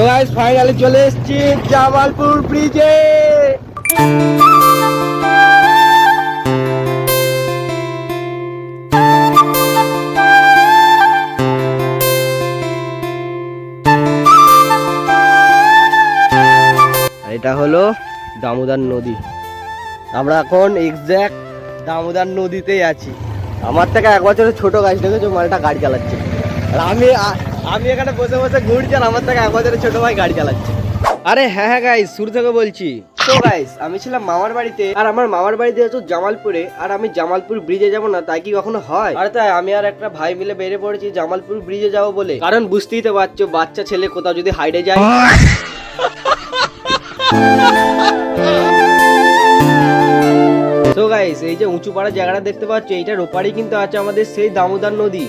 So guys finally চলে এসেছি জামালপুর ব্রিজে। এটা হলো দামোদর নদী। আমরা এখন এক্সাক্ট দামোদর নদীতেই আছি। আমার থেকে 1 বছরের ছোট গাছ দেখেছো, মালটা গাড়ি চালাচ্ছে। আর আমি এখানে বসে বসে ঘুরছি, আর আমার থেকে 1 বছরের ছোট ভাই গাড়ি চালাচ্ছে। আরে হ্যাঁ গাইস, শুরু থেকে বলছি। তো গাইস আমি ছিলাম মামার বাড়িতে, আর আমার মামার বাড়িতে হচ্ছে জামালপুরে, আর আমি জামালপুর ব্রিজে যাবো না তাই কি কখনো হয়? আর তাই আমি আর একটা ভাই মিলে বেরিয়ে পড়েছি জামালপুর ব্রিজে যাবো বলে। কারণ বুঝতেই তো পারছো, বাচ্চা ছেলে কোথাও যদি হাইডে যায়। তো গাইস এই যে উঁচু পাড়া জায়গাটা দেখতে পাচ্ছ, এইটার ওপারেই কিন্তু আছে আমাদের সেই দামোদর নদী।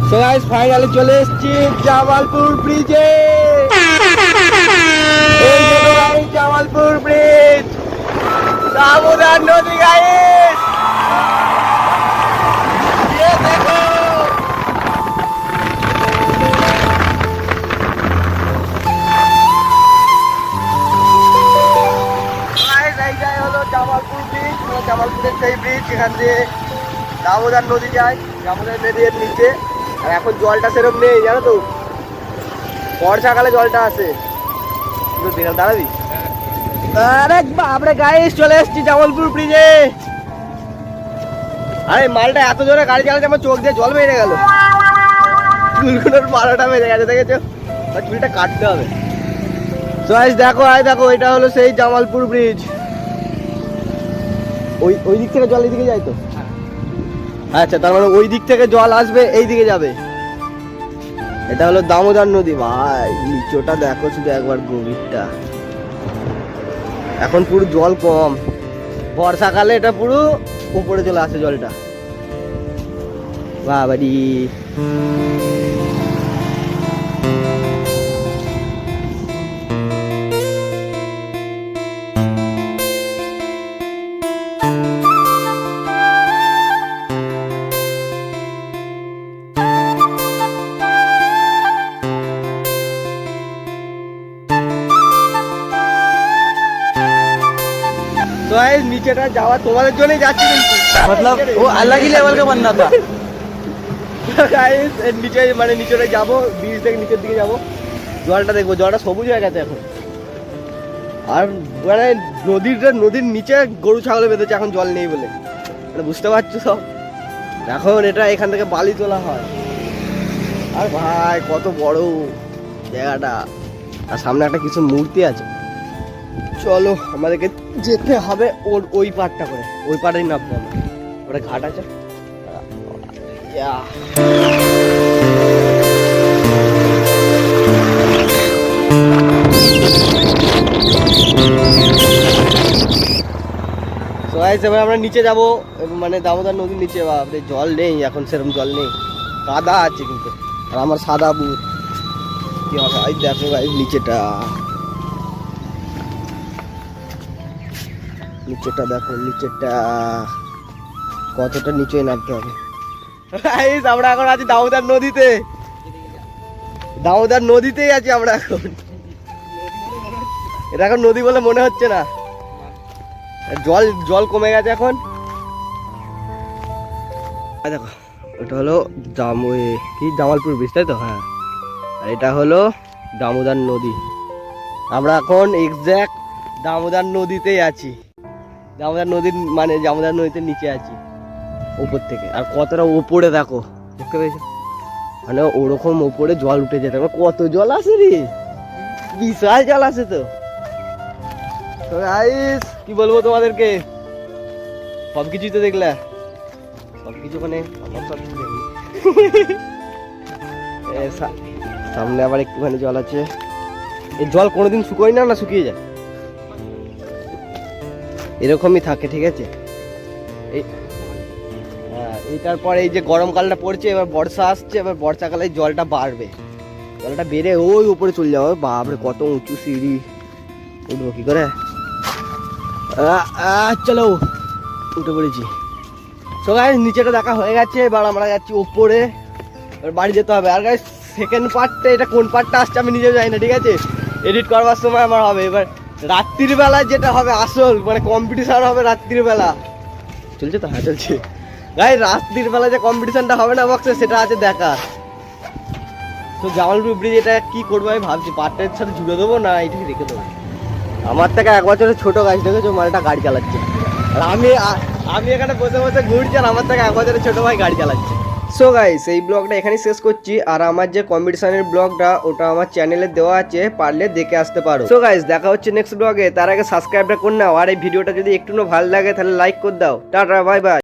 তো গাইস ফাইনালি চলে এসেছি জামালপুর ব্রিজে। এই দেখো গাইস, জামালপুর ব্রিজ, দামোদর নদী গাইস। ये देखो হলো জামালপুর ব্রিজ, জামালপুরের সেই ব্রিজ যেখান দিয়ে দামোদর নদী যায়, দামোদর নদীর নিচে। আর এখন জলটা সেরকম নেই জানো তো, বর্ষাকালে জলটা আসে। বিকাল দাঁড়াবি? আরে বাপরে গাইস, চলে এসেছি জামালপুর ব্রিজে। আরে মালটা এত জোরে গাড়ি চালাচ্ছে, আমার চোখ দিয়ে জল বেরিয়ে গেল। চুলগুলোর 12টা বেজে গেছে, দেখেছো? চুলটা কাটতে হবে। তো গাইস দেখো, দেখো এটা হলো সেই জামালপুর ব্রিজ। ওই দিক থেকে জল এইদিকে যায় তো? আচ্ছা, তার মানে ওই দিক থেকে জল আসবে, এই দিকে যাবে। এটা হলো দামোদর নদী। ভাই নিচটা দেখো শুধু একবার, গভীরটা। এখন পুরো জল কম, বর্ষাকালে এটা পুরো উপরে চলে আসে জলটা। বাবারি तो नीचेটা যাওয়া তোমাদের জন্যই যাচ্ছি, কিন্তু मतलब वो अलग ही लेवल का बनना था। गाइस নিচে মানে নিচেটা যাবো, ব্রিজ থেকে নিচের দিকে যাবো, জলটা দেখবো। জলটা সবুজ হয়ে গেছে এখন। আর মানে নদীর নিচে গরু ছাগলে বেঁধেছে এখন জল নেই বলে, মানে বুঝতে পারছো সব। এখন এটা এখান থেকে বালি তোলা হয়। আর ভাই কত বড় জায়গাটা, আর সামনে একটা কিছু মূর্তি আছে। চলো আমাদেরকে যেতে হবে ওই পাড়টা করে, ওই পাড়েই নামবো আমরা। ওটা ঘাট আছে। এবার আমরা নিচে যাবো, মানে দামোদর নদীর নিচে। বাপরে জল নেই এখন, সেরকম জল নেই, কাদা আছে কিন্তু। আর আমার সাদা বুট কি হবে। দেখো ভাই নিচেটা দেখো, নিচেটা কতটা নিচে নামতে হবে। আমরা এখন আছি দামোদর নদীতে, দামোদর নদীতেই আছি আমরা এখন। এটা এখন নদী বলে মনে হচ্ছে না, জল কমে গেছে এখন। দেখো ওটা হলো জামালপুর ব্রিজ, তাই তো? হ্যাঁ, আর এটা হলো দামোদর নদী। আমরা এখন এক্সাক্ট দামোদর নদীতেই আছি। দামোদর নদীর মানে দামোদর নদীতে নিচে আছি উপর থেকে। আর কতটা উপরে দেখো, দেখতে পেয়েছো? মানে ওরকম উপরে জল উঠে যেতে, কত জল আসে রে, বিশাল জল আসে তো। গাইস কি বলবো তোমাদেরকে, সবকিছুই তো দেখলে, সবকিছু মানে আমার সবকিছু দেখি। সামনে আবার একটুখানি জল আছে। এই জল কোনোদিন শুকোয় না, শুকিয়ে যায়, এরকমই থাকে, ঠিক আছে? এইটার পরে এই যে গরমকালটা পড়ছে, এবার বর্ষা আসছে, এবার বর্ষাকালে জলটা বাড়বে। জলটা বেড়ে ওই উপরে চলে যাবো। বাপরে কত উঁচু সিঁড়ি, উঠবো কি করে? চলো উঠে পড়েছি। তো গাইস নিচেটা দেখা হয়ে গেছে, এবার আমরা যাচ্ছি উপরে, এবার বাড়ি যেতে হবে। আর গাইস সেকেন্ড পার্টটা, এটা কোন পার্টটা আসছে আমি নিজেও জানি না, ঠিক আছে? এডিট করবার সময় আমার হবে। এবার রাত্রির বেলা যেটা হবে আসল, মানে কম্পিটিশান হবে রাত্রির বেলা। চলছে তো? হ্যাঁ চলছে। গাইস রাত্রির বেলা যে কম্পিটিশানটা হবে না বক্সে, সেটা আছে দেখা। তো জামালপুর ব্রিজ এটা কি করবো আমি ভাবছি, পার্টের সাথে জুড়ে দেবো না এটাকে রেখে দেবো। আমার থেকে 1 বছরের ছোট গাছ দেখেছো, মালটা গাড়ি চালাচ্ছে। আর আমি এখানে বসে বসে ঘুরছি, আর আমার থেকে 1 বছরের ছোট ভাই গাড়ি চালাচ্ছে। সো গাইস এই ব্লগটা এখানেই শেষ করছি। আর আমার যে কম্পিটিশনের ব্লগটা, ওটা আমার চ্যানেলে দেওয়া আছে, পারলে দেখে আসতে পারো। সো গাইস দেখা হচ্ছে নেক্সট ব্লগে। তার আগে সাবস্ক্রাইবটা করে নাও, আর এই ভিডিওটা যদি একটু ভালো লাগে তাহলে লাইক করে দাও। Tata bye bye.